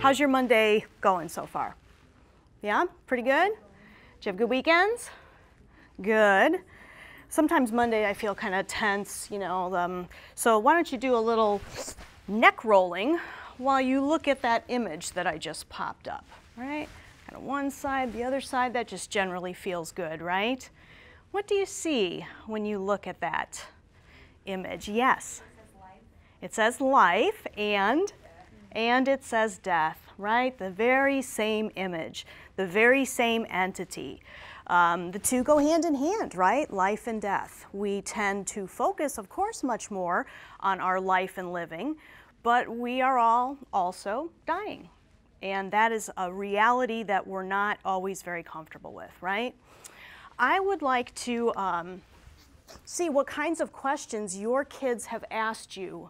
How's your Monday going so far? Yeah, pretty good? Did you have good weekends? Good. Sometimes Monday I feel kind of tense, you know, so why don't you do a little neck rolling while you look at that image that I just popped up, right? Kind of one side, the other side, that just generally feels good, right? What do you see when you look at that image? Yes? It says life and it says death, right? The very same image, the very same entity. The two go hand in hand, right? Life and death. We tend to focus, of course, much more on our life and living, but we are all also dying. And that is a reality that we're not always very comfortable with, right? I would like to see what kinds of questions your kids have asked you.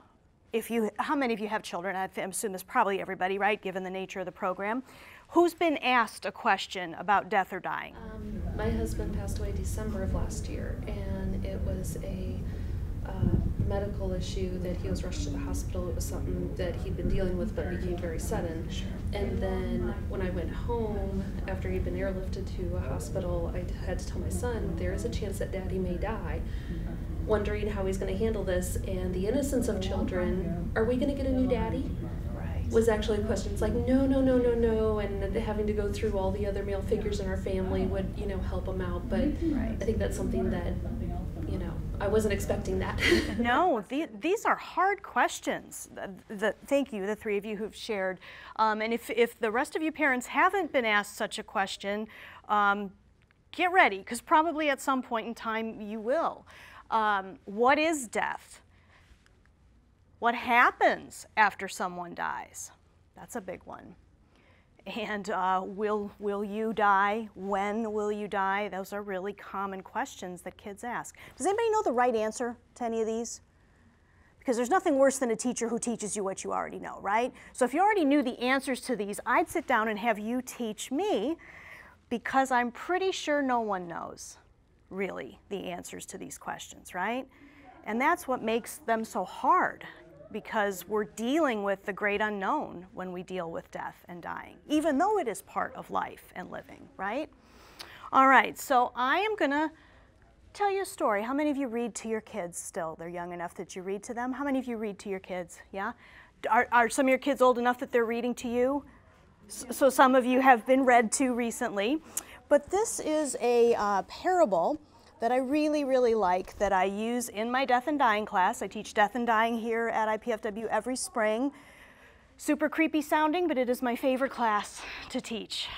How many of you have children? I assume it's probably everybody, right, given the nature of the program. Who's been asked a question about death or dying? My husband passed away December of last year, and it was a medical issue that he was rushed to the hospital. It was something that he'd been dealing with but became very sudden. And then when I went home, after he'd been airlifted to a hospital, I had to tell my son, there is a chance that Daddy may die, wondering how he's going to handle this. And the innocence of children, are we going to get a new daddy? Was actually a question. It's like, no, no, no, no, no, and having to go through all the other male figures in our family would, you know, help him out. But I think that's something that, you know, I wasn't expecting that. No, these are hard questions. Thank you, the three of you who've shared. And if the rest of you parents haven't been asked such a question, get ready, because probably at some point in time you will. What is death? What happens after someone dies? That's a big one. And will you die? When will you die? Those are really common questions that kids ask. Does anybody know the right answer to any of these? Because there's nothing worse than a teacher who teaches you what you already know, right? So if you already knew the answers to these, I'd sit down and have you teach me, because I'm pretty sure no one knows really the answers to these questions, right? And that's what makes them so hard, because we're dealing with the great unknown when we deal with death and dying, even though it is part of life and living, right? All right, so I am gonna tell you a story. How many of you read to your kids still? They're young enough that you read to them. How many of you read to your kids, yeah? Are some of your kids old enough that they're reading to you? So some of you have been read to recently. But this is a parable that I really, really like, that I use in my death and dying class. I teach death and dying here at IPFW every spring. Super creepy sounding, but it is my favorite class to teach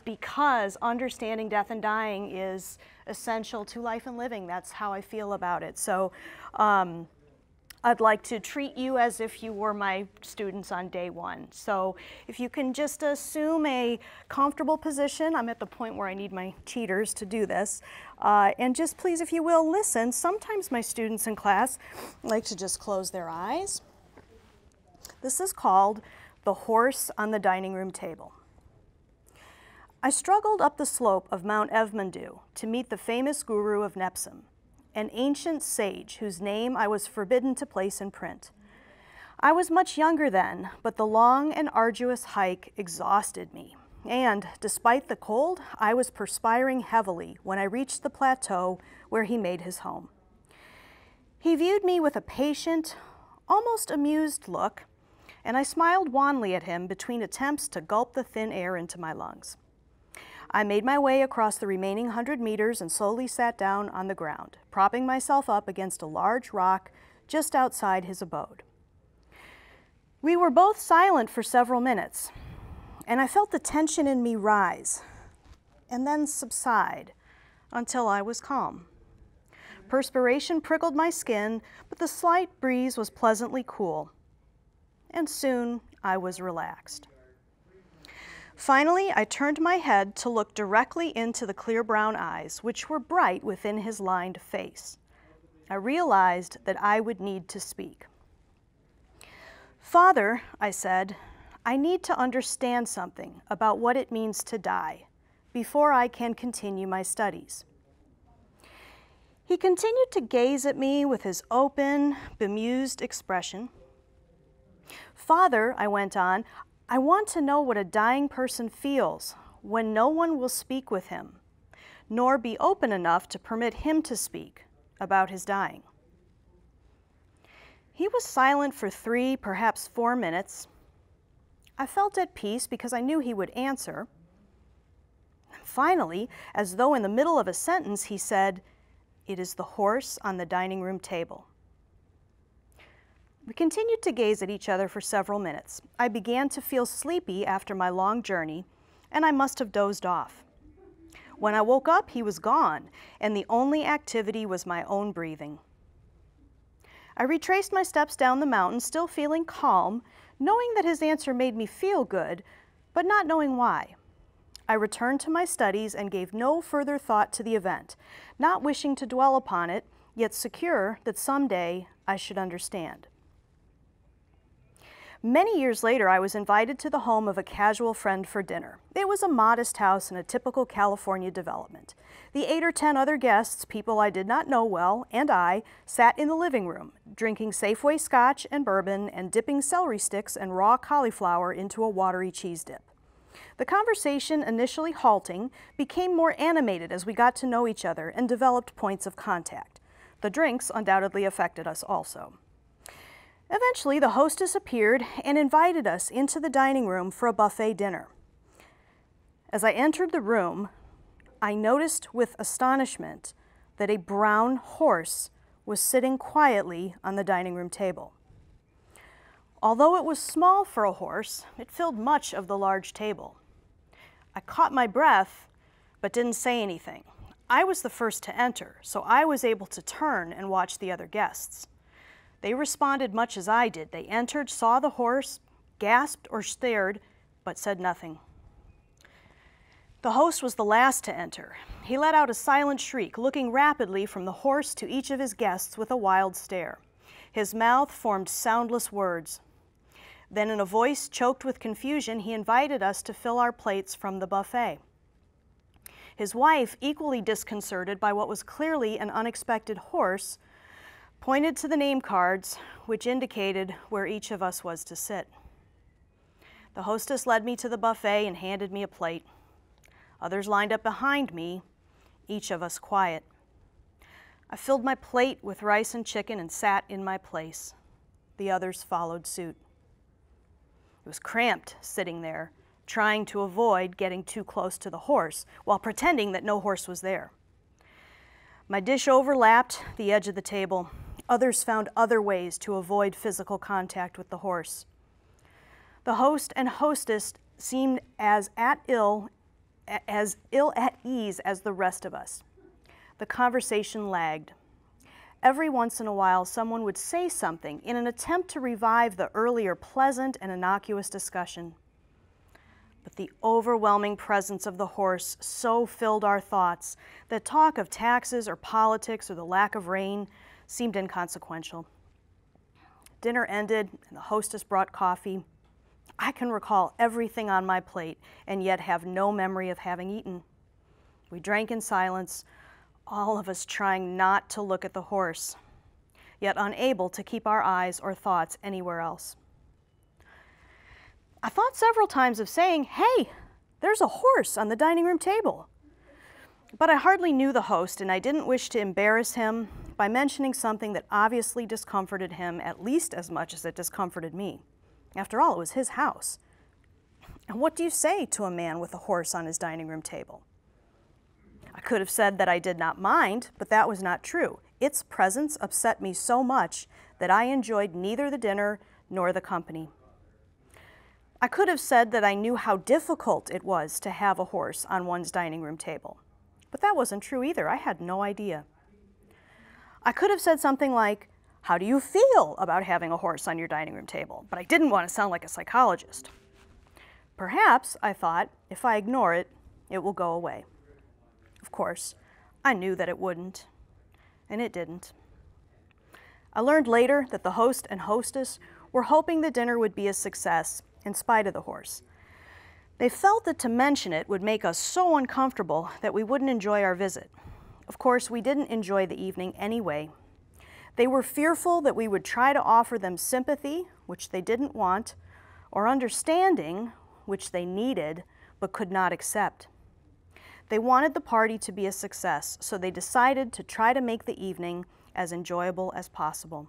because understanding death and dying is essential to life and living. That's how I feel about it. So I'd like to treat you as if you were my students on day one. So if you can just assume a comfortable position, I'm at the point where I need my cheaters to do this, and just please, if you will, listen. Sometimes my students in class like to just close their eyes. This is called The Horse on the Dining Room Table. I struggled up the slope of Mount Evmandu to meet the famous guru of Nepsum, an ancient sage whose name I was forbidden to place in print. I was much younger then, but the long and arduous hike exhausted me, and despite the cold, I was perspiring heavily when I reached the plateau where he made his home. He viewed me with a patient, almost amused look, and I smiled wanly at him between attempts to gulp the thin air into my lungs. I made my way across the remaining 100 meters and slowly sat down on the ground, propping myself up against a large rock just outside his abode. We were both silent for several minutes, and I felt the tension in me rise and then subside until I was calm. Perspiration prickled my skin, but the slight breeze was pleasantly cool, and soon I was relaxed. Finally, I turned my head to look directly into the clear brown eyes, which were bright within his lined face. I realized that I would need to speak. "Father," I said, "I need to understand something about what it means to die before I can continue my studies." He continued to gaze at me with his open, bemused expression. "Father," I went on, I want to know what a dying person feels when no one will speak with him, nor be open enough to permit him to speak about his dying. He was silent for 3, perhaps 4 minutes. I felt at peace because I knew he would answer. Finally, as though in the middle of a sentence, he said, "It is the horse on the dining room table." We continued to gaze at each other for several minutes. I began to feel sleepy after my long journey, and I must have dozed off. When I woke up, he was gone, and the only activity was my own breathing. I retraced my steps down the mountain, still feeling calm, knowing that his answer made me feel good, but not knowing why. I returned to my studies and gave no further thought to the event, not wishing to dwell upon it, yet secure that someday I should understand. Many years later, I was invited to the home of a casual friend for dinner. It was a modest house in a typical California development. The 8 or 10 other guests, people I did not know well, and I, sat in the living room, drinking Safeway scotch and bourbon and dipping celery sticks and raw cauliflower into a watery cheese dip. The conversation, initially halting, became more animated as we got to know each other and developed points of contact. The drinks undoubtedly affected us also. Eventually, the hostess appeared and invited us into the dining room for a buffet dinner. As I entered the room, I noticed with astonishment that a brown horse was sitting quietly on the dining room table. Although it was small for a horse, it filled much of the large table. I caught my breath, but didn't say anything. I was the first to enter, so I was able to turn and watch the other guests. They responded much as I did. They entered, saw the horse, gasped or stared, but said nothing. The host was the last to enter. He let out a silent shriek, looking rapidly from the horse to each of his guests with a wild stare. His mouth formed soundless words. Then, in a voice choked with confusion, he invited us to fill our plates from the buffet. His wife, equally disconcerted by what was clearly an unexpected horse, pointed to the name cards, which indicated where each of us was to sit. The hostess led me to the buffet and handed me a plate. Others lined up behind me, each of us quiet. I filled my plate with rice and chicken and sat in my place. The others followed suit. It was cramped sitting there, trying to avoid getting too close to the horse while pretending that no horse was there. My dish overlapped the edge of the table. Others found other ways to avoid physical contact with the horse. The host and hostess seemed as ill at ease as the rest of us. The conversation lagged. Every once in a while, someone would say something in an attempt to revive the earlier pleasant and innocuous discussion. But the overwhelming presence of the horse so filled our thoughts that talk of taxes or politics or the lack of rain seemed inconsequential. Dinner ended and the hostess brought coffee. I can recall everything on my plate and yet have no memory of having eaten. We drank in silence, all of us trying not to look at the horse, yet unable to keep our eyes or thoughts anywhere else. I thought several times of saying, "Hey, there's a horse on the dining room table." But I hardly knew the host, and I didn't wish to embarrass him by mentioning something that obviously discomforted him at least as much as it discomforted me. After all, it was his house. And what do you say to a man with a horse on his dining room table? I could have said that I did not mind, but that was not true. Its presence upset me so much that I enjoyed neither the dinner nor the company. I could have said that I knew how difficult it was to have a horse on one's dining room table, but that wasn't true either. I had no idea. I could have said something like, "How do you feel about having a horse on your dining room table?" But I didn't want to sound like a psychologist. Perhaps, I thought, if I ignore it, it will go away. Of course, I knew that it wouldn't, and it didn't. I learned later that the host and hostess were hoping the dinner would be a success in spite of the horse. They felt that to mention it would make us so uncomfortable that we wouldn't enjoy our visit. Of course, we didn't enjoy the evening anyway. They were fearful that we would try to offer them sympathy, which they didn't want, or understanding, which they needed but could not accept. They wanted the party to be a success, so they decided to try to make the evening as enjoyable as possible.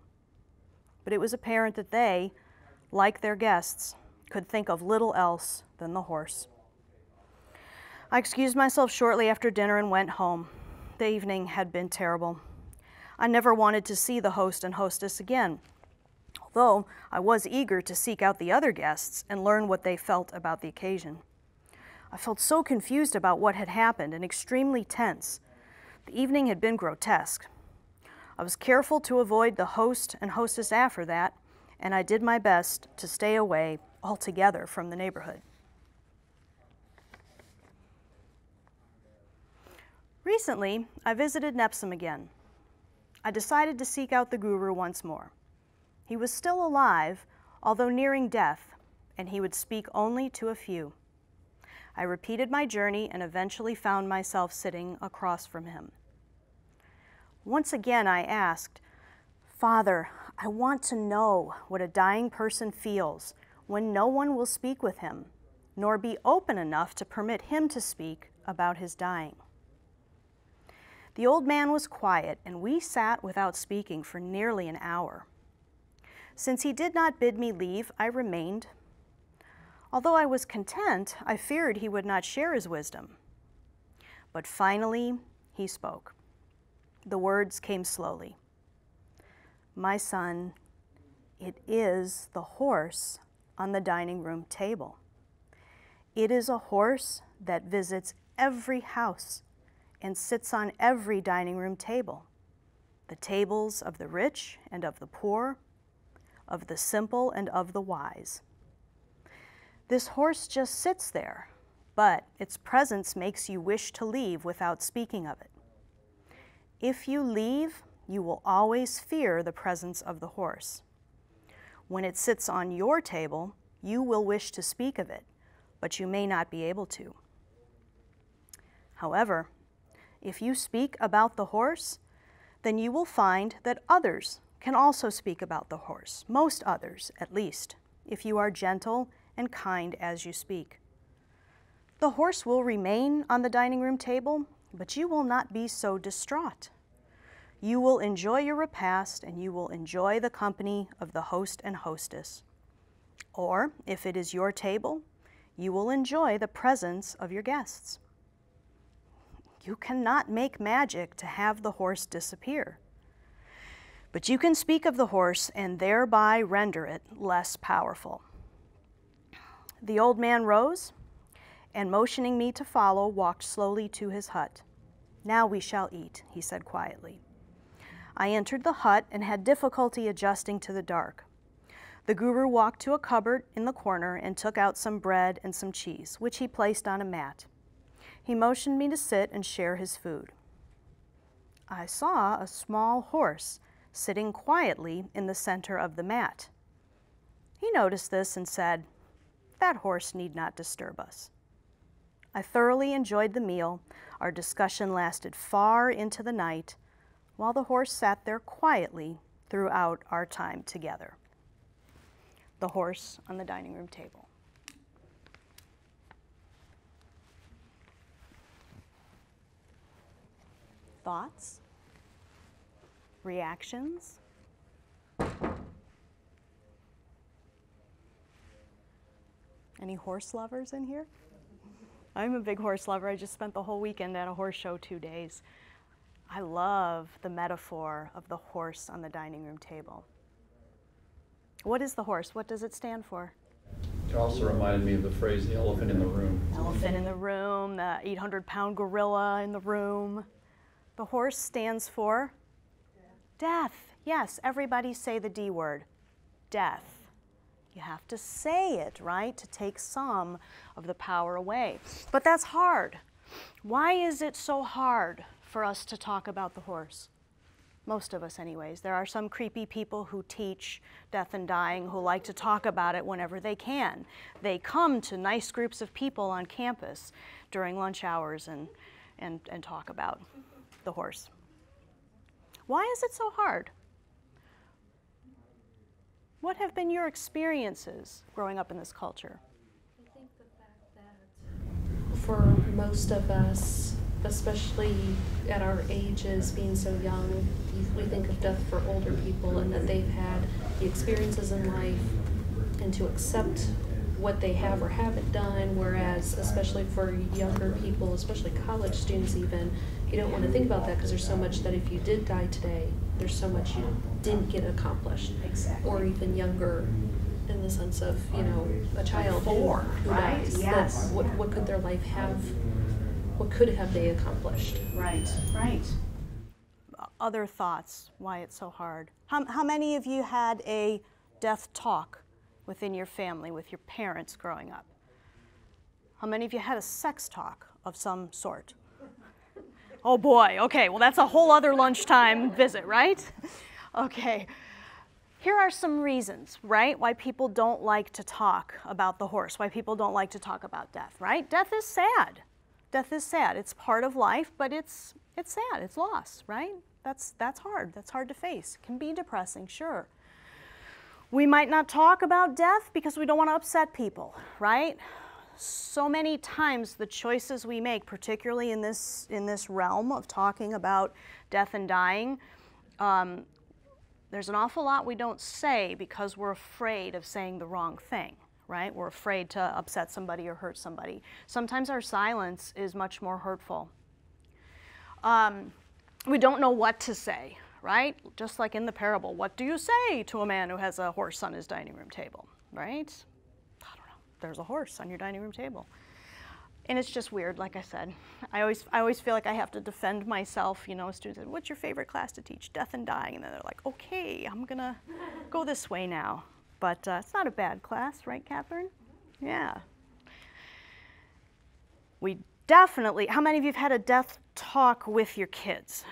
But it was apparent that they, like their guests, could think of little else than the horse. I excused myself shortly after dinner and went home. The evening had been terrible. I never wanted to see the host and hostess again, although I was eager to seek out the other guests and learn what they felt about the occasion. I felt so confused about what had happened and extremely tense. The evening had been grotesque. I was careful to avoid the host and hostess after that, and I did my best to stay away altogether from the neighborhood. Recently, I visited Nepsum again. I decided to seek out the guru once more. He was still alive, although nearing death, and he would speak only to a few. I repeated my journey and eventually found myself sitting across from him. Once again I asked, "Father, I want to know what a dying person feels when no one will speak with him, nor be open enough to permit him to speak about his dying." The old man was quiet, and we sat without speaking for nearly an hour. Since he did not bid me leave, I remained. Although I was content, I feared he would not share his wisdom. But finally, he spoke. The words came slowly. "My son, it is the horse on the dining room table. It is a horse that visits every house and sits on every dining room table, the tables of the rich and of the poor, of the simple and of the wise. This horse just sits there, but its presence makes you wish to leave without speaking of it. If you leave, you will always fear the presence of the horse. When it sits on your table, you will wish to speak of it, but you may not be able to. However, if you speak about the horse, then you will find that others can also speak about the horse, most others at least, if you are gentle and kind as you speak. The horse will remain on the dining room table, but you will not be so distraught. You will enjoy your repast, and you will enjoy the company of the host and hostess. Or, if it is your table, you will enjoy the presence of your guests. You cannot make magic to have the horse disappear, but you can speak of the horse and thereby render it less powerful." The old man rose and, motioning me to follow, walked slowly to his hut. "Now we shall eat," he said quietly. I entered the hut and had difficulty adjusting to the dark. The guru walked to a cupboard in the corner and took out some bread and some cheese, which he placed on a mat. He motioned me to sit and share his food. I saw a small horse sitting quietly in the center of the mat. He noticed this and said, "That horse need not disturb us." I thoroughly enjoyed the meal. Our discussion lasted far into the night, while the horse sat there quietly throughout our time together. The horse on the dining room table. Thoughts? Reactions? Any horse lovers in here? I'm a big horse lover. I just spent the whole weekend at a horse show, 2 days. I love the metaphor of the horse on the dining room table. What is the horse? What does it stand for? It also reminded me of the phrase, the elephant in the room. Elephant in the room, the 800-pound gorilla in the room. The horse stands for death. Yes, everybody say the D word, death. You have to say it, right, to take some of the power away. But that's hard. Why is it so hard for us to talk about the horse? Most of us anyways. There are some creepy people who teach death and dying who like to talk about it whenever they can. They come to nice groups of people on campus during lunch hours and talk about the horse. Why is it so hard? What have been your experiences growing up in this culture? I think the fact that for most of us, especially at our ages, being so young, we think of death for older people and that they've had the experiences in life and to accept what they have or haven't done, whereas especially for younger people, especially college students even, you don't want to think about that because there's so much that if you did die today, there's so much you didn't get accomplished. Exactly. Or even younger in the sense of, you know, a child Four, who right? dies. Yes. That what could their life have, what could have they accomplished? Right, right. Other thoughts, why it's so hard. How many of you had a death talk within your family, with your parents growing up? How many of you had a sex talk of some sort? Oh boy, okay, well that's a whole other lunchtime visit, right? Okay, here are some reasons, right, why people don't like to talk about the horse, why people don't like to talk about death, right? Death is sad. Death is sad. It's part of life, but it's sad, it's loss, right? That's hard to face. It can be depressing, sure. We might not talk about death because we don't want to upset people, right? So many times the choices we make, particularly in this realm of talking about death and dying, there's an awful lot we don't say because we're afraid of saying the wrong thing, right? We're afraid to upset somebody or hurt somebody. Sometimes our silence is much more hurtful. We don't know what to say, right? Just like in the parable, what do you say to a man who has a horse on his dining room table, right? I don't know, there's a horse on your dining room table. And it's just weird, like I said. I always feel like I have to defend myself, you know, students say, what's your favorite class to teach? Death and dying. And then they're like, okay, I'm gonna go this way now. But it's not a bad class, right, Catherine? Yeah. We definitely, how many of you have had a death talk with your kids?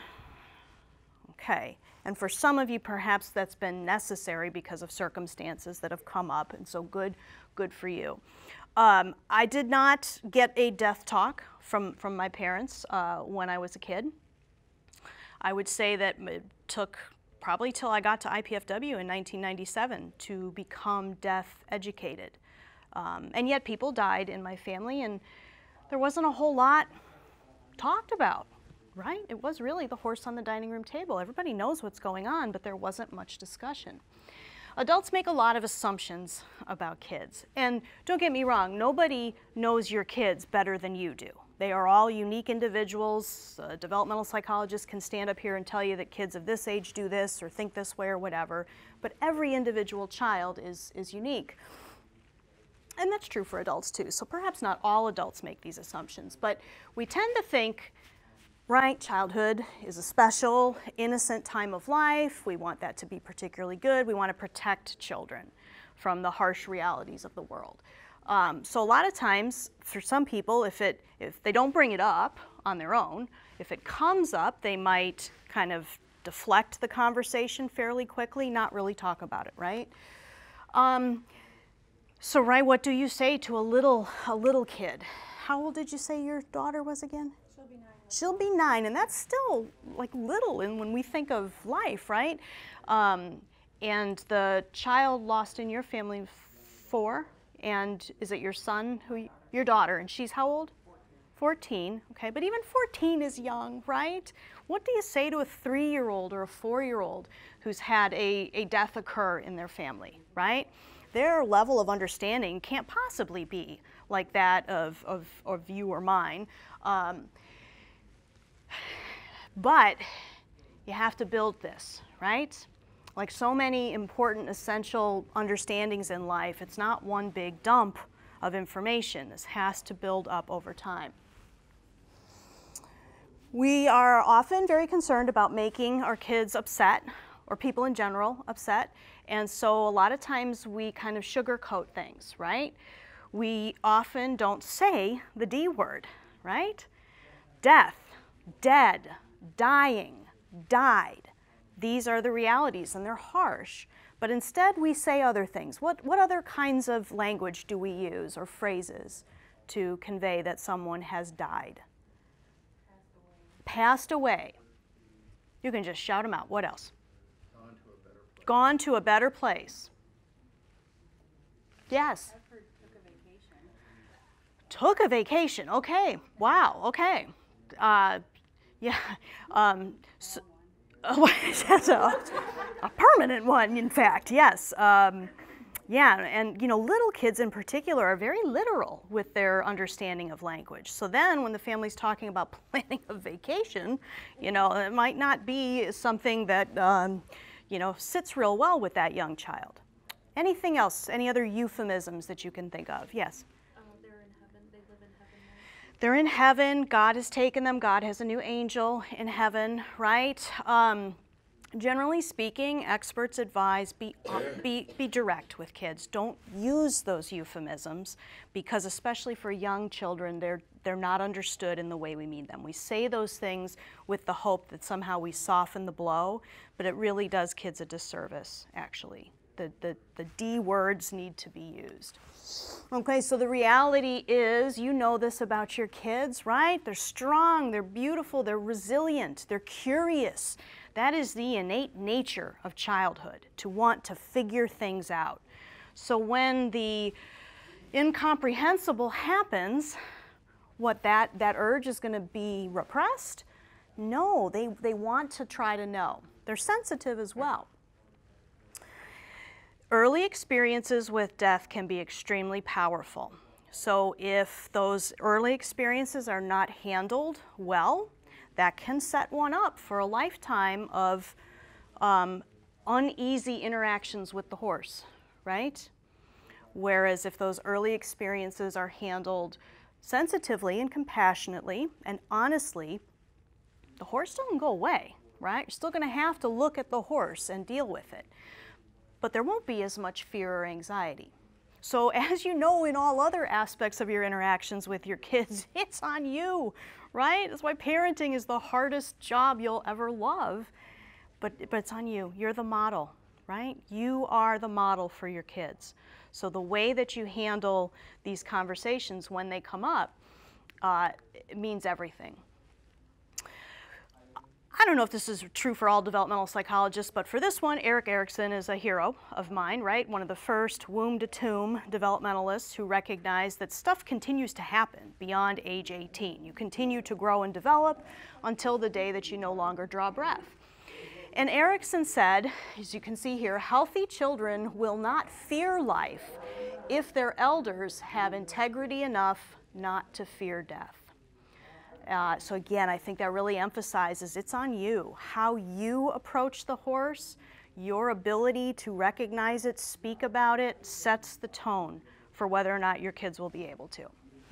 Okay, and for some of you, perhaps that's been necessary because of circumstances that have come up, and so good for you. I did not get a death talk from my parents when I was a kid. I would say that it took probably till I got to IPFW in 1997 to become death educated. And yet people died in my family, and there wasn't a whole lot talked about. Right? It was really the horse on the dining room table. Everybody knows what's going on, but there wasn't much discussion. Adults make a lot of assumptions about kids. And don't get me wrong, nobody knows your kids better than you do. They are all unique individuals. A developmental psychologist can stand up here and tell you that kids of this age do this or think this way or whatever, but every individual child is unique. And that's true for adults too. So perhaps not all adults make these assumptions, but we tend to think, right, childhood is a special, innocent time of life. We want that to be particularly good. We want to protect children from the harsh realities of the world. So a lot of times, for some people, if they don't bring it up on their own, if it comes up, they might kind of deflect the conversation fairly quickly, not really talk about it, right? So, right, what do you say to a little kid? How old did you say your daughter was again? She'll be 9, and that's still like little when we think of life, right? And the child lost in your family, 4, and is it your son, your daughter, and she's how old? 14, okay, but even 14 is young, right? What do you say to a 3-year-old or a 4-year-old who's had a death occur in their family, right? Their level of understanding can't possibly be like that of you or mine. But you have to build this, right? Like so many important, essential understandings in life, it's not one big dump of information. This has to build up over time. We are often very concerned about making our kids upset, or people in general upset, and so a lot of times we kind of sugarcoat things, right? We often don't say the D word, right? Death, dead, dying, died. These are the realities, and they're harsh. But instead, we say other things. What other kinds of language do we use, or phrases, to convey that someone has died? Passed away. You can just shout them out. What else? Gone to a better place. Gone to a better place. Yes. Took a vacation. Okay. Wow. Okay. Yeah. So, that's a permanent one, in fact. Yes. Yeah. And little kids in particular are very literal with their understanding of language. So then, when the family's talking about planning a vacation, it might not be something that sits real well with that young child. Anything else? Any other euphemisms that you can think of? Yes. They're in heaven. They live in heaven now. They're in heaven. God has taken them. God has a new angel in heaven, right? Generally speaking, experts advise be direct with kids. Don't use those euphemisms because, especially for young children, they're not understood in the way we mean them. We say those things with the hope that somehow we soften the blow, but it really does kids a disservice, actually. The D words need to be used. Okay, so the reality is, you know this about your kids, right? They're strong, they're beautiful, they're resilient, they're curious. That is the innate nature of childhood, to want to figure things out. So when the incomprehensible happens, what that urge is going to be repressed? No, they want to try to know. They're sensitive as well. Early experiences with death can be extremely powerful. So if those early experiences are not handled well, that can set one up for a lifetime of uneasy interactions with the horse, right? Whereas if those early experiences are handled sensitively and compassionately and honestly, the horse doesn't go away, right? You're still going to have to look at the horse and deal with it. But there won't be as much fear or anxiety. So as you know, in all other aspects of your interactions with your kids, it's on you, right? That's why parenting is the hardest job you'll ever love, but it's on you. You're the model, right? You are the model for your kids. So the way that you handle these conversations when they come up, it means everything. I don't know if this is true for all developmental psychologists, but for this one, Erik Erikson is a hero of mine, right? One of the first womb-to-tomb developmentalists who recognized that stuff continues to happen beyond age 18. You continue to grow and develop until the day that you no longer draw breath. And Erikson said, as you can see here, healthy children will not fear life if their elders have integrity enough not to fear death. So again, I think that really emphasizes it's on you. How you approach the horse, your ability to recognize it, speak about it, sets the tone for whether or not your kids will be able to.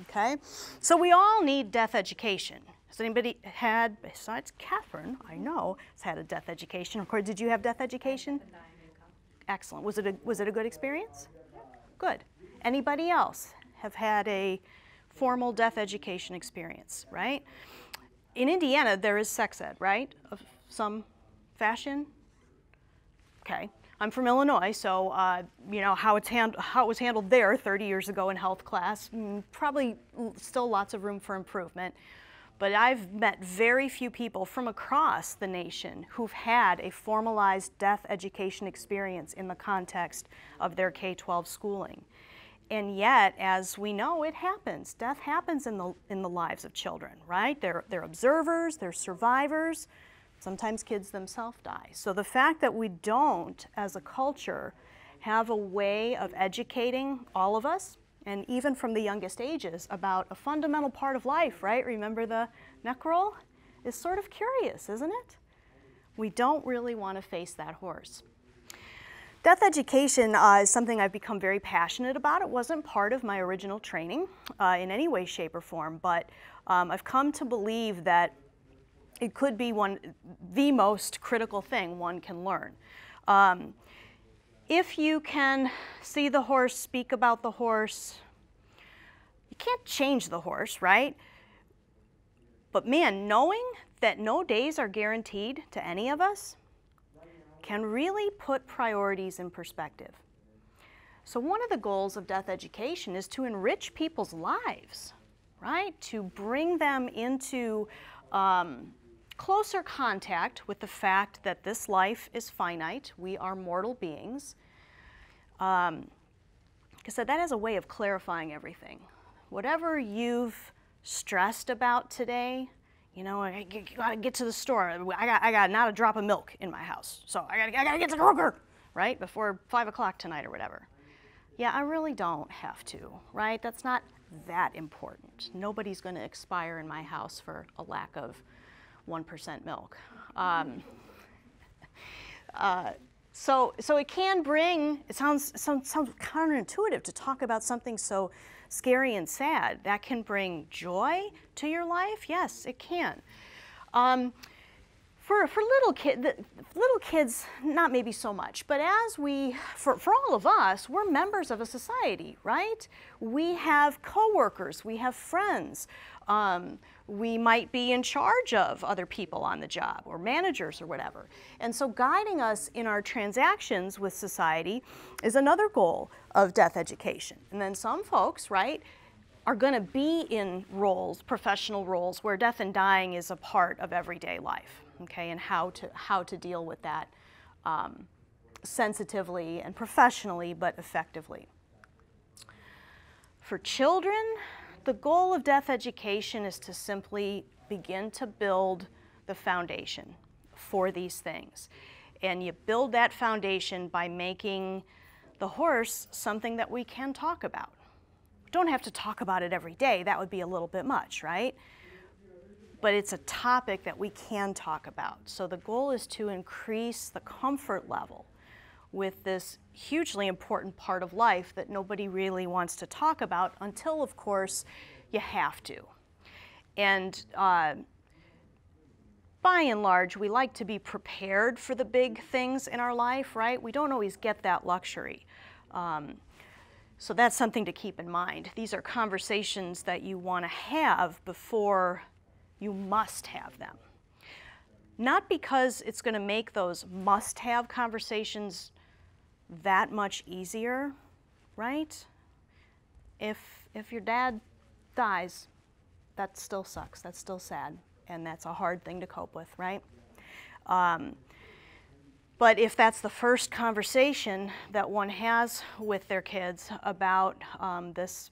Okay? So we all need death education. Has anybody had, besides Catherine, I know, has had a death education? Of course, did you have death education? Excellent. Was it a good experience? Good. Anybody else have had a formal death education experience, right? In Indiana, there is sex ed, right? Of some fashion? Okay. I'm from Illinois, so how it was handled there 30 years ago in health class, probably still lots of room for improvement. But I've met very few people from across the nation who've had a formalized death education experience in the context of their K-12 schooling. And yet, as we know, it happens. Death happens in the lives of children, right? They're observers, they're survivors. Sometimes kids themselves die. So the fact that we don't, as a culture, have a way of educating all of us, and even from the youngest ages, about a fundamental part of life, right? Remember the neck roll? Is sort of curious, isn't it? We don't really want to face that horse. Death education is something I've become very passionate about. It wasn't part of my original training in any way, shape, or form, but I've come to believe that it could be the most critical thing one can learn. If you can see the horse, speak about the horse, you can't change the horse, right? But man, knowing that no days are guaranteed to any of us can really put priorities in perspective. So one of the goals of death education is to enrich people's lives, right? To bring them into closer contact with the fact that this life is finite. We are mortal beings. I said, that has a way of clarifying everything. Whatever you've stressed about today, you know, I gotta get to the store. I got not a drop of milk in my house, so I gotta get to Kroger, right, before 5 o'clock tonight or whatever. Yeah, I really don't have to, right? That's not that important. Nobody's going to expire in my house for a lack of 1% milk. So it can bring, it sounds counterintuitive to talk about something so scary and sad. That can bring joy to your life. Yes, it can. For little kids, not maybe so much, but for all of us, we're members of a society, right? We have coworkers, we have friends. We might be in charge of other people on the job, or managers or whatever. And so guiding us in our transactions with society is another goal of death education. And then some folks, right, are going to be in roles, professional roles, where death and dying is a part of everyday life. Okay, and how to deal with that sensitively and professionally, but effectively. For children, the goal of death education is to simply begin to build the foundation for these things. And you build that foundation by making the horse something that we can talk about. We don't have to talk about it every day. That would be a little bit much, right? But it's a topic that we can talk about. So the goal is to increase the comfort level with this hugely important part of life that nobody really wants to talk about until, of course, you have to. And by and large, we like to be prepared for the big things in our life, right? We don't always get that luxury. So that's something to keep in mind. These are conversations that you want to have before you must have them. Not because it's going to make those must-have conversations that much easier, right? If your dad dies, that still sucks, that's still sad, and that's a hard thing to cope with, right? But if that's the first conversation that one has with their kids about this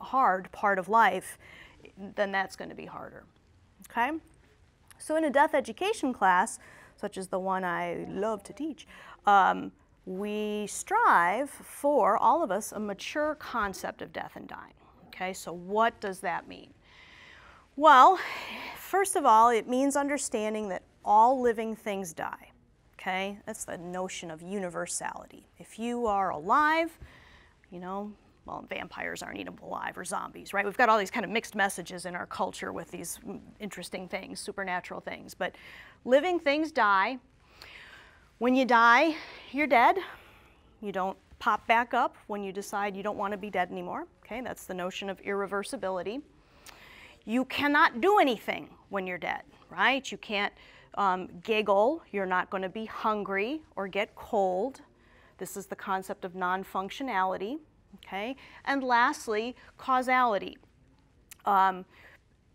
hard part of life, then that's going to be harder. Okay? So in a death education class, such as the one I love to teach, we strive for, all of us, a mature concept of death and dying. Okay, so what does that mean? Well, first of all, it means understanding that all living things die. Okay, that's the notion of universality. If you are alive, you know, well, vampires aren't even alive, or zombies, right? We've got all these kind of mixed messages in our culture with these interesting things, supernatural things. But living things die. When you die, you're dead. You don't pop back up when you decide you don't want to be dead anymore. Okay, that's the notion of irreversibility. You cannot do anything when you're dead, right? You can't giggle. You're not going to be hungry or get cold. This is the concept of non-functionality. Okay, and lastly, causality.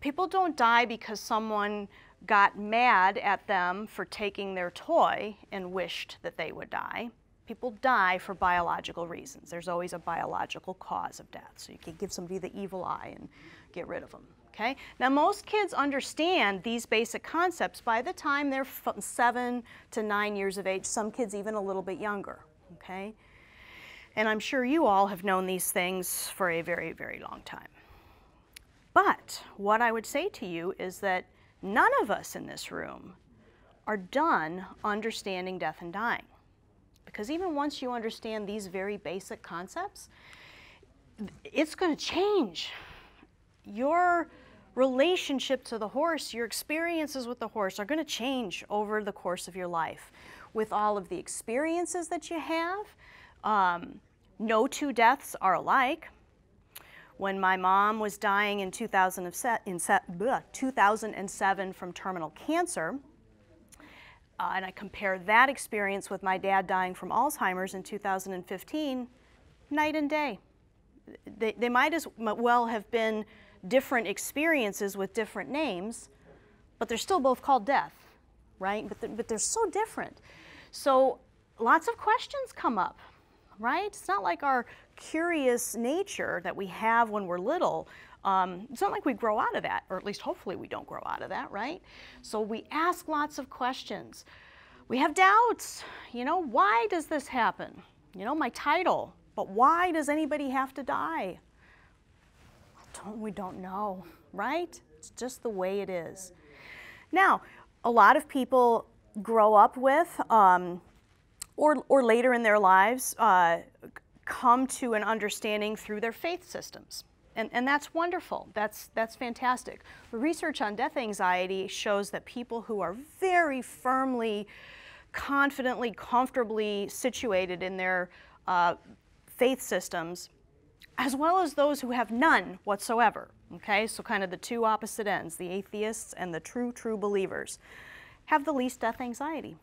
People don't die because someone got mad at them for taking their toy and wished that they would die. People die for biological reasons. There's always a biological cause of death. So you can give somebody the evil eye and get rid of them. Okay? Now most kids understand these basic concepts by the time they're 7 to 9 years of age, some kids even a little bit younger. Okay? And I'm sure you all have known these things for a very, very long time. But what I would say to you is that none of us in this room are done understanding death and dying. Because even once you understand these very basic concepts, it's going to change. Your relationship to the horse, your experiences with the horse are going to change over the course of your life. With all of the experiences that you have, no two deaths are alike. When my mom was dying in 2007 from terminal cancer, and I compare that experience with my dad dying from Alzheimer's in 2015, night and day. They might as well have been different experiences with different names, but they're still both called death, right? But they're so different. So lots of questions come up, right? It's not like our curious nature that we have when we're little, it's not like we grow out of that, or at least hopefully we don't grow out of that, right? So we ask lots of questions. We have doubts. You know, why does this happen? You know, my title, but why does anybody have to die? We don't know, right? It's just the way it is. Now, a lot of people grow up with, or later in their lives, come to an understanding through their faith systems. And that's wonderful. That's fantastic. The research on death anxiety shows that people who are very firmly, confidently, comfortably situated in their faith systems, as well as those who have none whatsoever, okay? So kind of the two opposite ends, the atheists and the true believers, have the least death anxiety.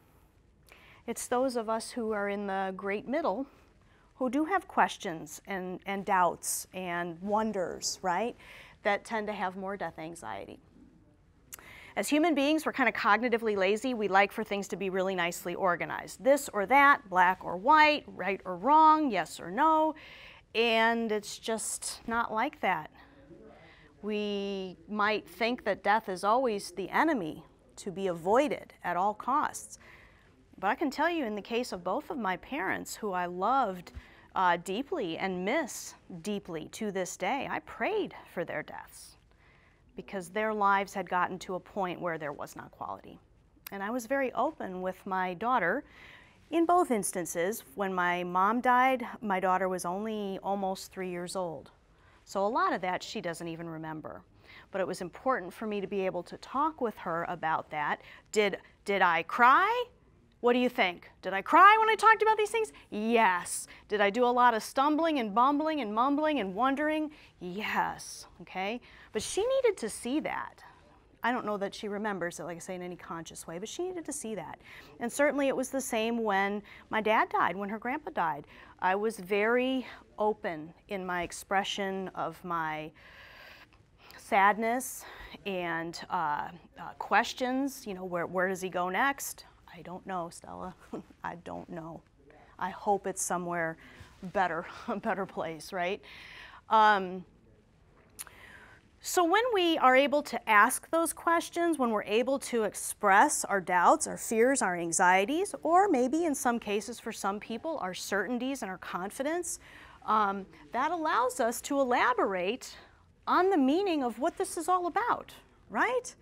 It's those of us who are in the great middle who do have questions and doubts and wonders, right, that tend to have more death anxiety. As human beings, we're kind of cognitively lazy. We like for things to be really nicely organized. This or that, black or white, right or wrong, yes or no. And it's just not like that. We might think that death is always the enemy to be avoided at all costs. But I can tell you, in the case of both of my parents, who I loved deeply and miss deeply to this day, I prayed for their deaths because their lives had gotten to a point where there was not quality. And I was very open with my daughter. In both instances, when my mom died, my daughter was only almost 3 years old. So a lot of that she doesn't even remember. But it was important for me to be able to talk with her about that. Did I cry? What do you think? Did I cry when I talked about these things? Yes. Did I do a lot of stumbling and bumbling and mumbling and wondering? Yes. Okay? But she needed to see that. I don't know that she remembers it, like I say, in any conscious way, but she needed to see that. And certainly it was the same when my dad died, when her grandpa died. I was very open in my expression of my sadness and questions. You know, where does he go next? I don't know, Stella. I don't know. I hope it's somewhere better, a better place, right? So when we are able to ask those questions, when we're able to express our doubts, our fears, our anxieties, or maybe in some cases for some people, our certainties and our confidence, that allows us to elaborate on the meaning of what this is all about, right?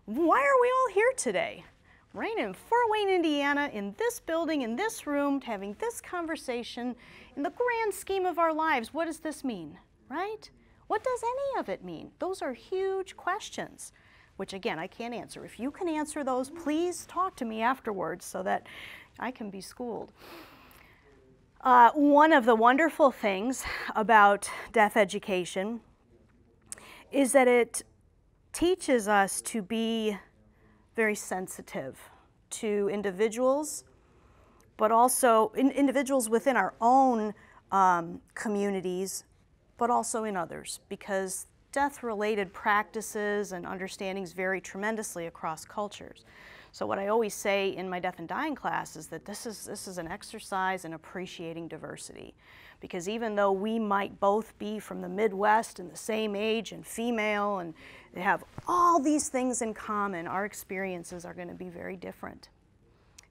Why are we all here today? Right in Fort Wayne, Indiana, in this building, in this room, having this conversation, in the grand scheme of our lives, what does this mean, right? What does any of it mean? Those are huge questions, which again, I can't answer. If you can answer those, please talk to me afterwards so that I can be schooled. One of the wonderful things about death education is that it teaches us to be very sensitive to individuals, but also individuals within our own communities, but also in others, because death-related practices and understandings vary tremendously across cultures. So what I always say in my death and dying class is that this is an exercise in appreciating diversity, because even though we might both be from the Midwest and the same age and female and they have all these things in common, our experiences are going to be very different.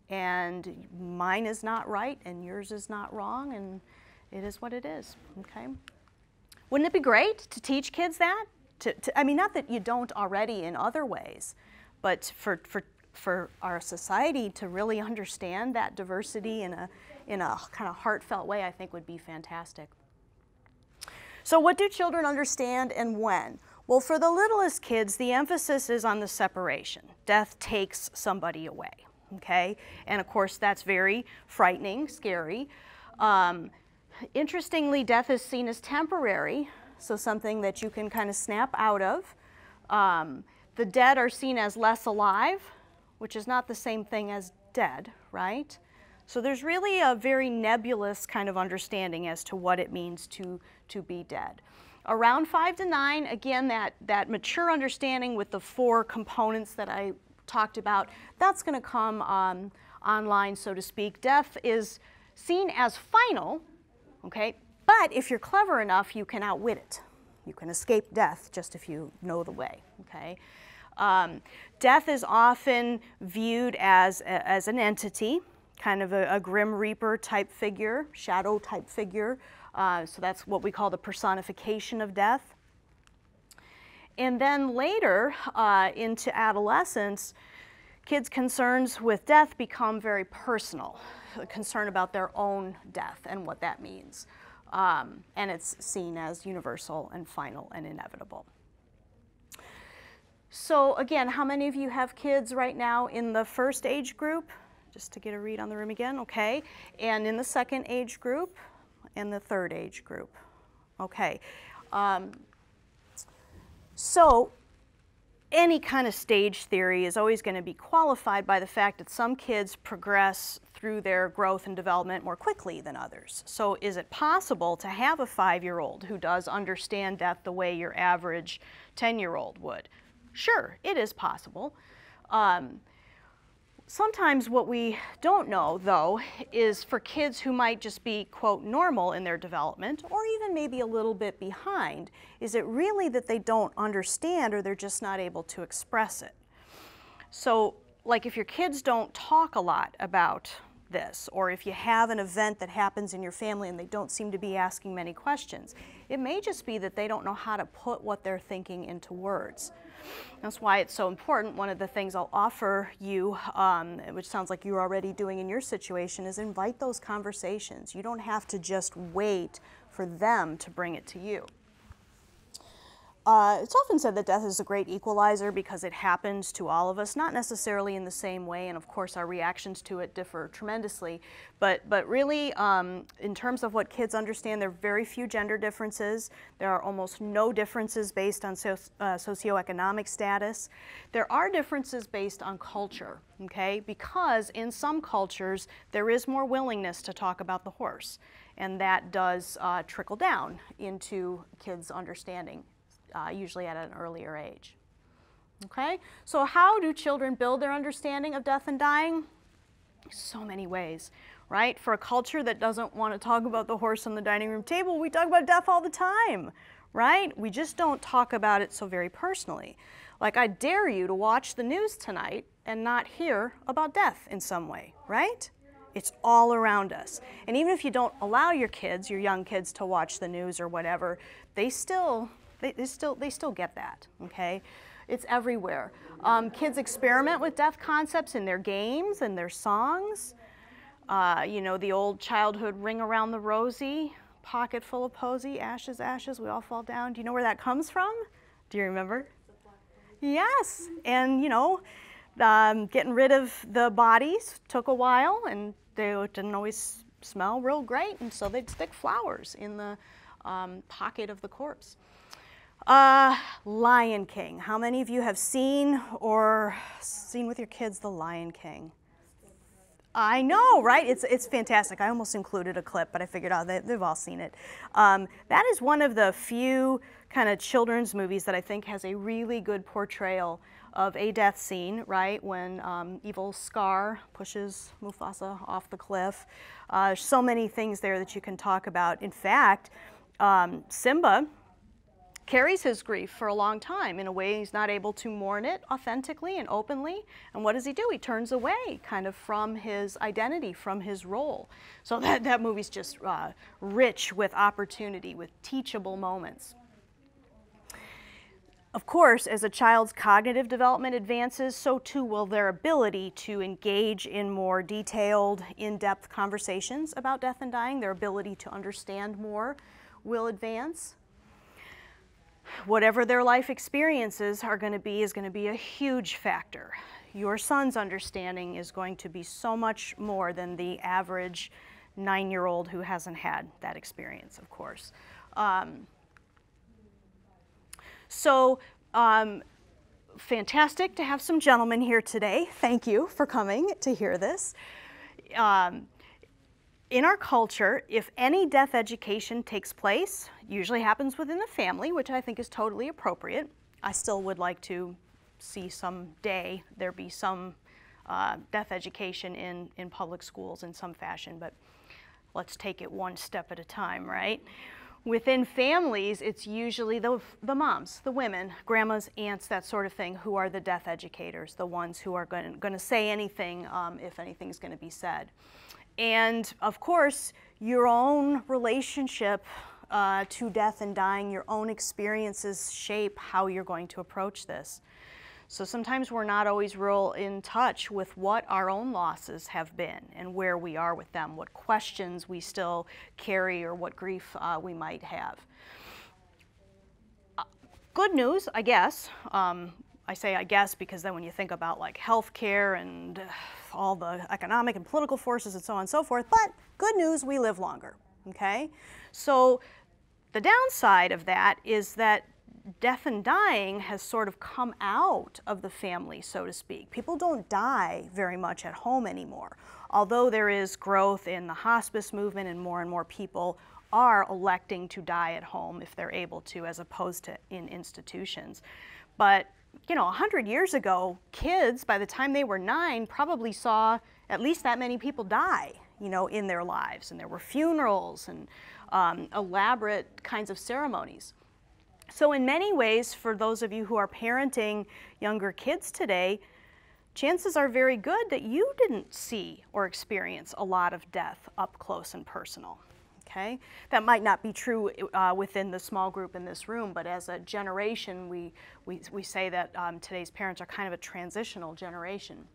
And mine is not right and yours is not wrong, and it is what it is, okay? Wouldn't it be great to teach kids that? I mean, not that you don't already in other ways, but for our society to really understand that diversity in a kind of heartfelt way, I think would be fantastic. So what do children understand and when? Well, for the littlest kids, the emphasis is on the separation. Death takes somebody away, okay? And of course, that's very frightening, scary. Interestingly, death is seen as temporary, so something that you can kind of snap out of. The dead are seen as less alive, which is not the same thing as dead, right? So there's really a very nebulous kind of understanding as to what it means to be dead. Around 5 to 9, again, that mature understanding with the 4 components that I talked about, that's going to come online, so to speak. Death is seen as final, okay, But if you're clever enough, you can outwit it. You can escape death just if you know the way, okay? Death is often viewed as an entity, kind of a Grim Reaper type figure, shadow type figure. So that's what we call the personification of death. And then later into adolescence, kids' concerns with death become very personal, a concern about their own death and what that means. And it's seen as universal and final and inevitable. So again, how many of you have kids right now in the first age group? Just to get a read on the room again, okay. And in the second age group and the third age group, okay. So any kind of stage theory is always going to be qualified by the fact that some kids progress through their growth and development more quickly than others. So is it possible to have a 5-year-old who does understand death the way your average 10-year-old would? Sure, it is possible. Sometimes what we don't know, though, is for kids who might just be, quote, normal in their development, or even maybe a little bit behind, is it really that they don't understand or they're just not able to express it? So, like if your kids don't talk a lot about this, or if you have an event that happens in your family and they don't seem to be asking many questions, it may just be that they don't know how to put what they're thinking into words. That's why it's so important. One of the things I'll offer you, which sounds like you're already doing in your situation, is invite those conversations. You don't have to just wait for them to bring it to you. It's often said that death is a great equalizer because it happens to all of us, not necessarily in the same way, and of course our reactions to it differ tremendously, but really in terms of what kids understand, there are very few gender differences. There are almost no differences based on socioeconomic status. There are differences based on culture, okay, because in some cultures there is more willingness to talk about the horse, and that does trickle down into kids' understanding. Usually at an earlier age. Okay, so how do children build their understanding of death and dying? So many ways, right? For a culture that doesn't want to talk about the horse on the dining room table, we talk about death all the time, right? We just don't talk about it so very personally. Like, I dare you to watch the news tonight and not hear about death in some way, right? It's all around us. And even if you don't allow your kids, your young kids, to watch the news or whatever, they still get that, okay? It's everywhere. Kids experiment with death concepts in their games and their songs. You know, the old childhood ring around the rosy, pocket full of posy, ashes, ashes, we all fall down. Do you know where that comes from? Do you remember? Yes, and you know, getting rid of the bodies took a while, and they didn't always smell real great, and so they'd stick flowers in the pocket of the corpse. Lion King. How many of you have seen or seen with your kids The Lion King? I know, right? It's fantastic. I almost included a clip, but I figured out they've all seen it. That is one of the few kind of children's movies that I think has a really good portrayal of a death scene, right? When evil Scar pushes Mufasa off the cliff. So many things there that you can talk about. In fact, Simba carries his grief for a long time. In a way, he's not able to mourn it authentically and openly. And what does he do? He turns away kind of from his identity, from his role. So that movie's just rich with opportunity, with teachable moments. Of course, as a child's cognitive development advances, so too will their ability to engage in more detailed, in-depth conversations about death and dying. Their ability to understand more will advance. Whatever their life experiences are going to be is going to be a huge factor. Your son's understanding is going to be so much more than the average 9-year-old who hasn't had that experience, of course. Fantastic to have some gentlemen here today. Thank you for coming to hear this. In our culture, if any death education takes place, usually happens within the family, which I think is totally appropriate. I still would like to see someday there be some death education in public schools in some fashion, but let's take it one step at a time, right? Within families, it's usually the moms, the women, grandmas, aunts, that sort of thing, who are the death educators, the ones who are going to say anything if anything's going to be said. And of course, your own relationship to death and dying, your own experiences shape how you're going to approach this. So sometimes we're not always real in touch with what our own losses have been and where we are with them, what questions we still carry or what grief we might have. Good news, I guess. I say I guess because then when you think about like healthcare and all the economic and political forces and so on and so forth, but good news, we live longer, okay? So the downside of that is that death and dying has sort of come out of the family, so to speak. People don't die very much at home anymore, although there is growth in the hospice movement and more people are electing to die at home if they're able to, as opposed to in institutions. But, you know, 100 years ago, kids, by the time they were 9, probably saw at least that many people die, you know, in their lives. And there were funerals and elaborate kinds of ceremonies. So in many ways, for those of you who are parenting younger kids today, chances are very good that you didn't see or experience a lot of death up close and personal, okay? That might not be true within the small group in this room, but as a generation, we say that today's parents are kind of a transitional generation.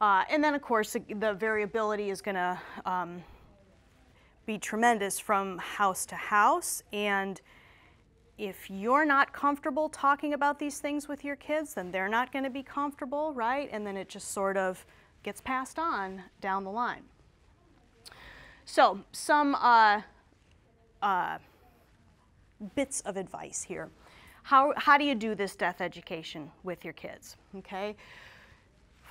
And then, of course, the variability is going to be tremendous from house to house, and if you're not comfortable talking about these things with your kids, then they're not going to be comfortable, right? And then it just sort of gets passed on down the line. So some bits of advice here. How do you do this death education with your kids, okay?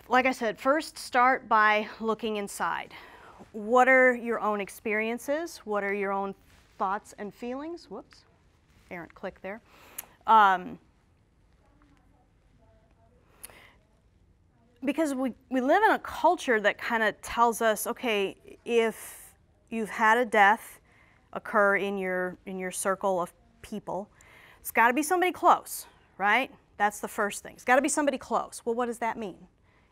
Like I said, first start by looking inside. What are your own experiences? What are your own thoughts and feelings? Whoops. Errant click there. Because we live in a culture that kind of tells us, okay, if you've had a death occur in your circle of people, it's got to be somebody close, right? That's the first thing. It's got to be somebody close. Well, what does that mean?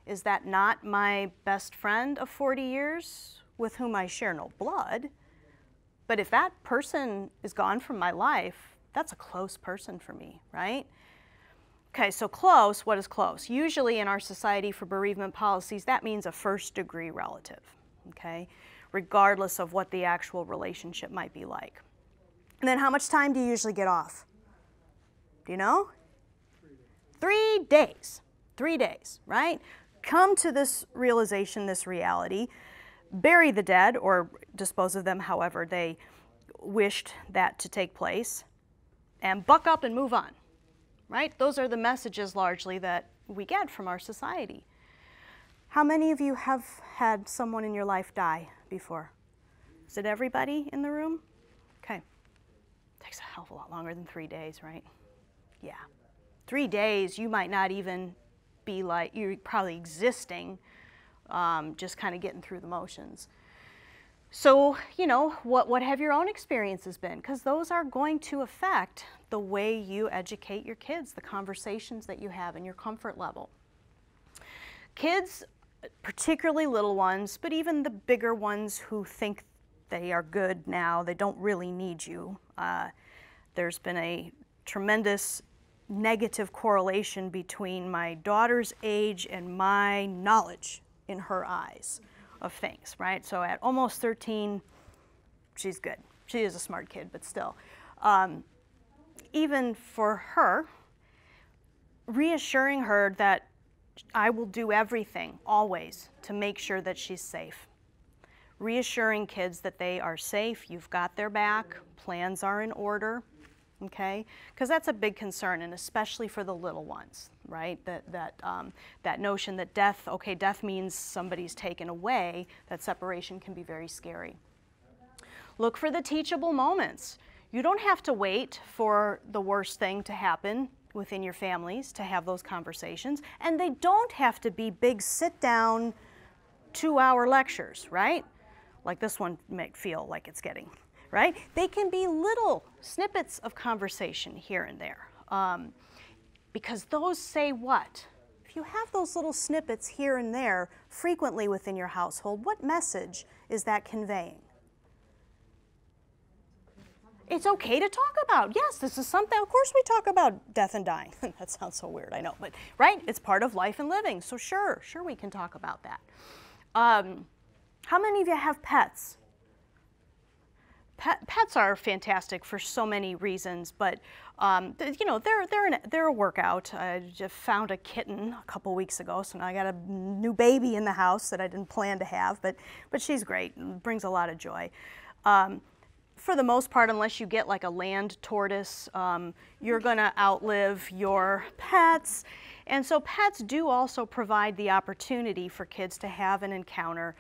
Is that not my best friend of 40 years with whom I share no blood? But if that person is gone from my life, that's a close person for me, right? Okay, so close, what is close? Usually in our society for bereavement policies, that means a first-degree relative, okay? Regardless of what the actual relationship might be like. And then how much time do you usually get off? Do you know? 3 days. 3 days, right? Come to this realization, this reality, bury the dead or dispose of them however they wished that to take place, and buck up and move on, right? Those are the messages largely that we get from our society. How many of you have had someone in your life die before? Is it everybody in the room? Okay. Takes a hell of a lot longer than 3 days, right? Yeah. 3 days, you might not even be like, you're probably existing, just kind of getting through the motions. So, you know, what have your own experiences been? Because those are going to affect the way you educate your kids, the conversations that you have, and your comfort level. Kids, particularly little ones, but even the bigger ones who think they are good now, they don't really need you. There's been a tremendous negative correlation between my daughter's age and my knowledge in her eyes of things, right? So at almost 13, she's good. She is a smart kid, but still. Even for her, reassuring her that I will do everything, always, to make sure that she's safe. Reassuring kids that they are safe, you've got their back, plans are in order, okay? Because that's a big concern, and especially for the little ones, right? That notion that death, okay, death means somebody's taken away, that separation can be very scary. Look for the teachable moments. You don't have to wait for the worst thing to happen within your families to have those conversations, and they don't have to be big sit-down 2-hour lectures, right? like this one might feel like it's getting, right? They can be little snippets of conversation here and there, because those say what? If you have those little snippets here and there frequently within your household, what message is that conveying? It's okay to talk about. Yes, this is something, of course we talk about death and dying. That sounds so weird, I know, but right? It's part of life and living, so sure we can talk about that. How many of you have pets? Pets are fantastic for so many reasons, but you know, they're a workout. I just found a kitten a couple weeks ago, so now I got a new baby in the house that I didn't plan to have, but she's great and brings a lot of joy. For the most part, unless you get like a land tortoise, you're gonna outlive your pets. And so pets do also provide the opportunity for kids to have an encounter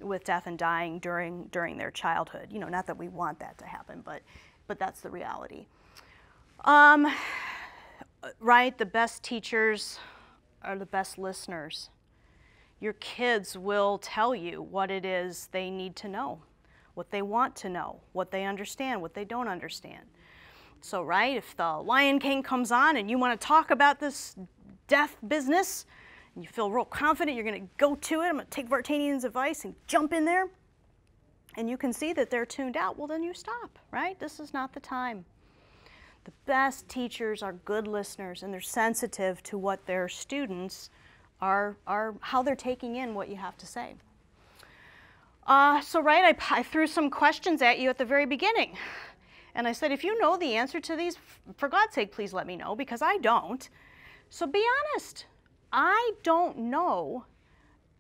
with death and dying during their childhood. You know, not that we want that to happen, but that's the reality. Right, the best teachers are the best listeners. Your kids will tell you what it is they need to know, what they want to know, what they understand, what they don't understand. So, right, if the Lion King comes on and you want to talk about this death business, and you feel real confident, you're going to go to it, I'm going to take Vartanian's advice and jump in there, and you can see that they're tuned out, well then you stop, right? This is not the time. The best teachers are good listeners, and they're sensitive to what their students are how they're taking in what you have to say. So right, I threw some questions at you at the very beginning. And I said, if you know the answer to these, for God's sake, please let me know, because I don't. So be honest. I don't know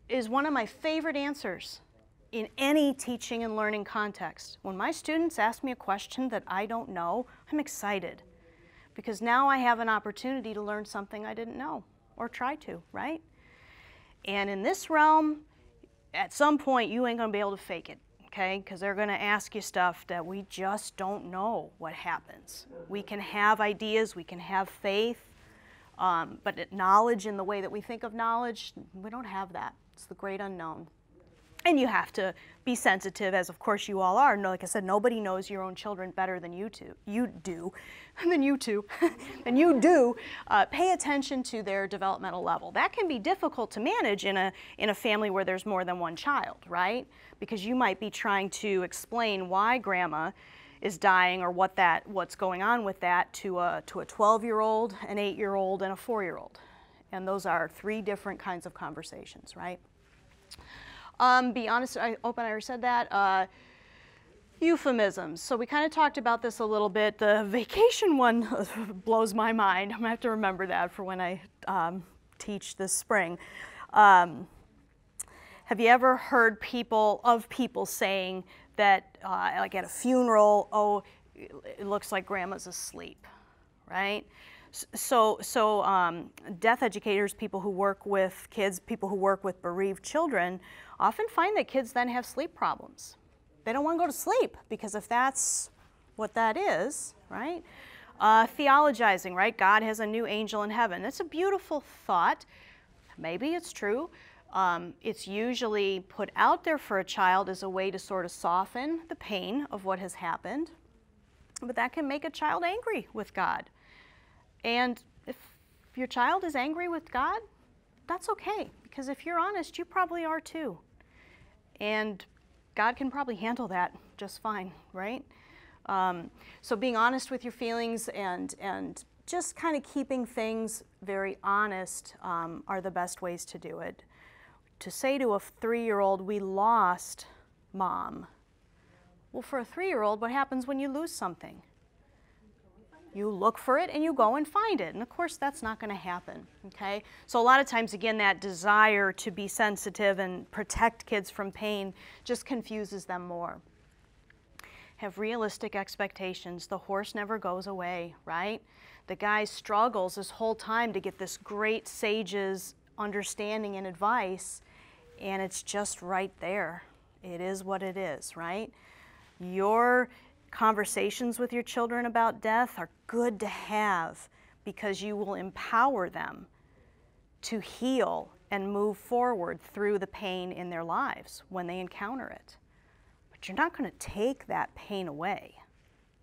is one of my favorite answers in any teaching and learning context. When my students ask me a question that I don't know, I'm excited, because now I have an opportunity to learn something I didn't know, or try to, right? And in this realm, at some point, you ain't gonna be able to fake it, okay? Because they're gonna ask you stuff that we just don't know what happens. We can have ideas, we can have faith, but knowledge in the way that we think of knowledge, we don't have that. It's the great unknown. And you have to be sensitive, as of course you all are. No, like I said, nobody knows your own children better than you do. Than you do. Pay attention to their developmental level. That can be difficult to manage in a family where there's more than one child, right? Because you might be trying to explain why grandma is dying, or what's going on with that to a 12-year-old, an 8-year-old, and a 4-year-old. And those are 3 different kinds of conversations, right? Be honest, I already said that. Euphemisms. So we kind of talked about this a little bit. The vacation one blows my mind. I'm gonna have to remember that for when I teach this spring. Have you ever heard people saying that, like at a funeral, oh, it looks like grandma's asleep, right? So death educators, people who work with kids, people who work with bereaved children, often find that kids then have sleep problems. They don't want to go to sleep, because if that's what that is, right? Theologizing, right? God has a new angel in heaven. It's a beautiful thought. Maybe it's true. It's usually put out there for a child as a way to sort of soften the pain of what has happened. But that can make a child angry with God. And if your child is angry with God, that's okay, because if you're honest, you probably are too. And God can probably handle that just fine, right? So being honest with your feelings and just kind of keeping things very honest are the best ways to do it. To say to a 3-year-old, we lost mom. Well, for a 3-year-old, what happens when you lose something? You look for it and you go and find it. And of course, that's not going to happen, okay? So a lot of times, again, that desire to be sensitive and protect kids from pain just confuses them more. Have realistic expectations. The horse never goes away, right? The guy struggles this whole time to get this great sage's understanding and advice, and it's just right there. It is what it is, right? Your conversations with your children about death are good to have, because you will empower them to heal and move forward through the pain in their lives when they encounter it. but you're not going to take that pain away.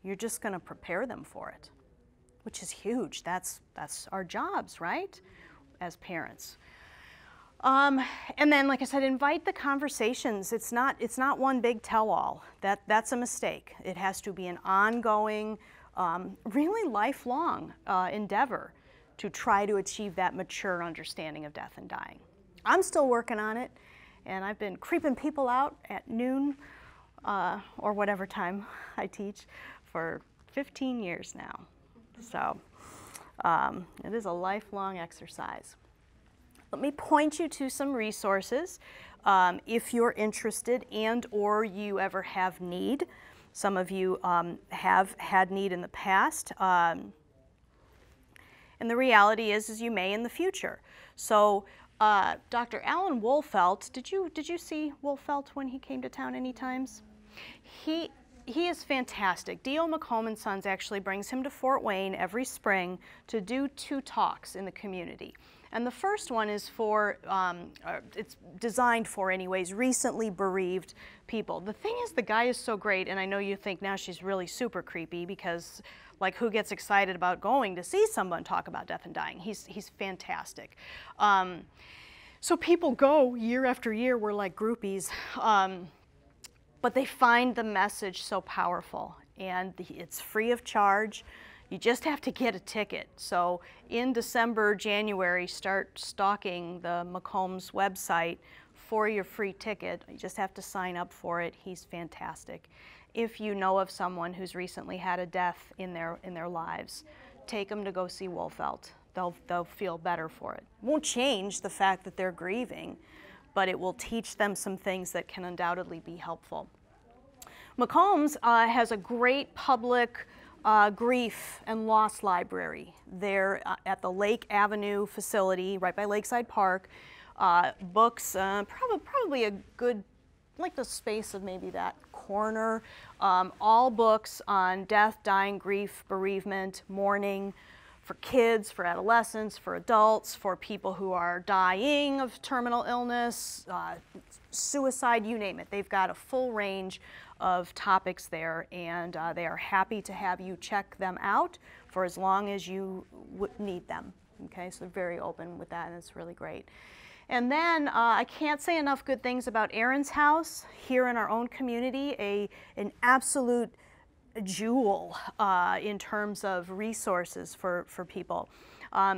You're just going to prepare them for it, which is huge. That's our jobs, right, as parents. And then, like I said, invite the conversations. It's not one big tell-all. That's a mistake. It has to be an ongoing, really lifelong endeavor to try to achieve that mature understanding of death and dying. I'm still working on it, and I've been creeping people out at noon or whatever time I teach for 15 years now. So it is a lifelong exercise. Let me point you to some resources if you're interested and or you ever have need. Some of you have had need in the past. And the reality is you may in the future. So Dr. Alan Wolfelt, did you see Wolfelt when he came to town any times? He is fantastic. D.O. McComb & Sons actually brings him to Fort Wayne every spring to do 2 talks in the community. And the first one is for, it's designed for anyways, recently bereaved people. The thing is, the guy is so great, and I know you think now she's really super creepy because, like, who gets excited about going to see someone talk about death and dying? He's fantastic. So people go year after year, we're like groupies, but they find the message so powerful, and it's free of charge. You just have to get a ticket. So in December, January, start stalking the McCombs website for your free ticket. You just have to sign up for it. He's fantastic. If you know of someone who's recently had a death in their lives, take them to go see Wolfelt. They'll feel better for it. It won't change the fact that they're grieving, but it will teach them some things that can undoubtedly be helpful. McCombs has a great public grief and loss library there at the Lake Avenue facility right by Lakeside Park. Books, probably a good, like the space of maybe that corner. All books on death, dying, grief, bereavement, mourning, for kids, for adolescents, for adults, for people who are dying of terminal illness, suicide, you name it. They've got a full range of topics there, and they are happy to have you check them out for as long as you need them. Okay, so they're very open with that, and it's really great. And then I can't say enough good things about Aaron's House here in our own community, an absolute jewel in terms of resources for people.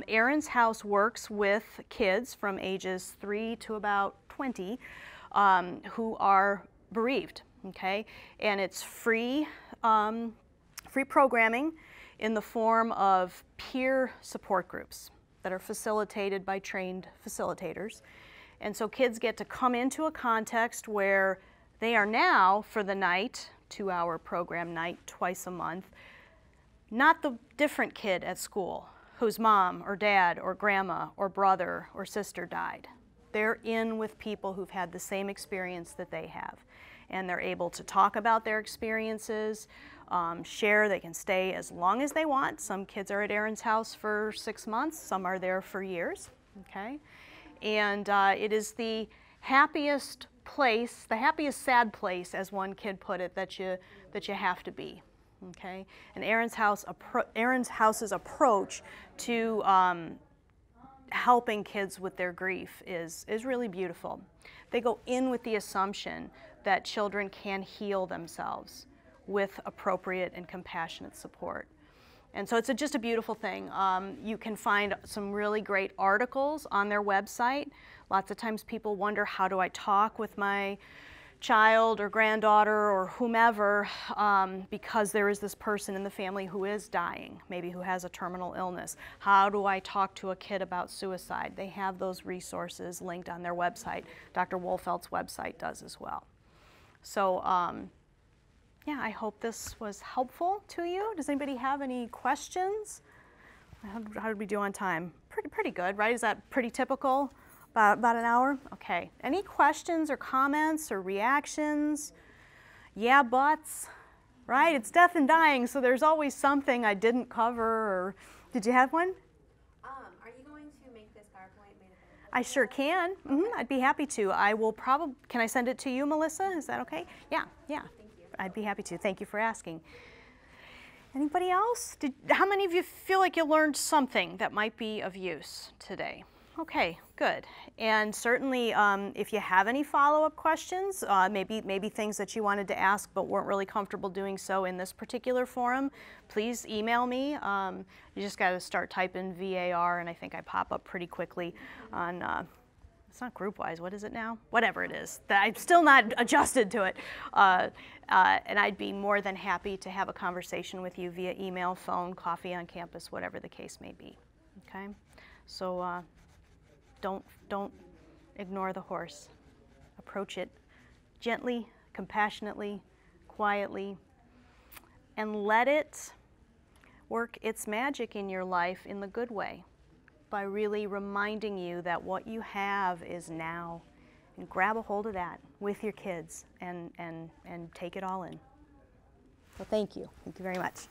Aaron's House works with kids from ages 3 to about 20 who are bereaved. Okay, and it's free programming in the form of peer support groups that are facilitated by trained facilitators. And so kids get to come into a context where they are now, for the night, 2-hour program night, twice a month, not the different kid at school whose mom or dad or grandma or brother or sister died. They're in with people who've had the same experience that they have. And they're able to talk about their experiences, share. They can stay as long as they want. Some kids are at Aaron's House for 6 months. Some are there for years. Okay, and it is the happiest place, the happiest sad place, as one kid put it, that you have to be. Okay, and Aaron's House's approach to helping kids with their grief is really beautiful. They go in with the assumption that children can heal themselves with appropriate and compassionate support. And so it's just a beautiful thing. You can find some really great articles on their website. Lots of times people wonder, how do I talk with my child or granddaughter or whomever, because there is this person in the family who is dying, maybe who has a terminal illness. How do I talk to a kid about suicide? They have those resources linked on their website. Dr. Wolfelt's website does as well. So yeah, I hope this was helpful to you. Does anybody have any questions? How did we do on time? Pretty good, right? Is that pretty typical? About an hour? Okay. Any questions or comments or reactions? Yeah, buts, right? It's death and dying, so there's always something I didn't cover. Or did you have one? Are you going to make this PowerPoint made available? I sure can. I'd be happy to. I will probably, can I send it to you, Melissa? Is that okay? Yeah, yeah. I'd be happy to. Thank you for asking. Anybody else? How many of you feel like you learned something that might be of use today? Okay, good. And certainly, if you have any follow-up questions, maybe things that you wanted to ask but weren't really comfortable doing so in this particular forum, please email me. You just got to start typing VAR, and I think I pop up pretty quickly on. It's not GroupWise. What is it now? Whatever it is. I'm still not adjusted to it. And I'd be more than happy to have a conversation with you via email, phone, coffee on campus, whatever the case may be. Okay? So don't ignore the horse. Approach it gently, compassionately, quietly, and let it work its magic in your life in the good way, by really reminding you that what you have is now, and grab a hold of that with your kids and take it all in. So thank you very much.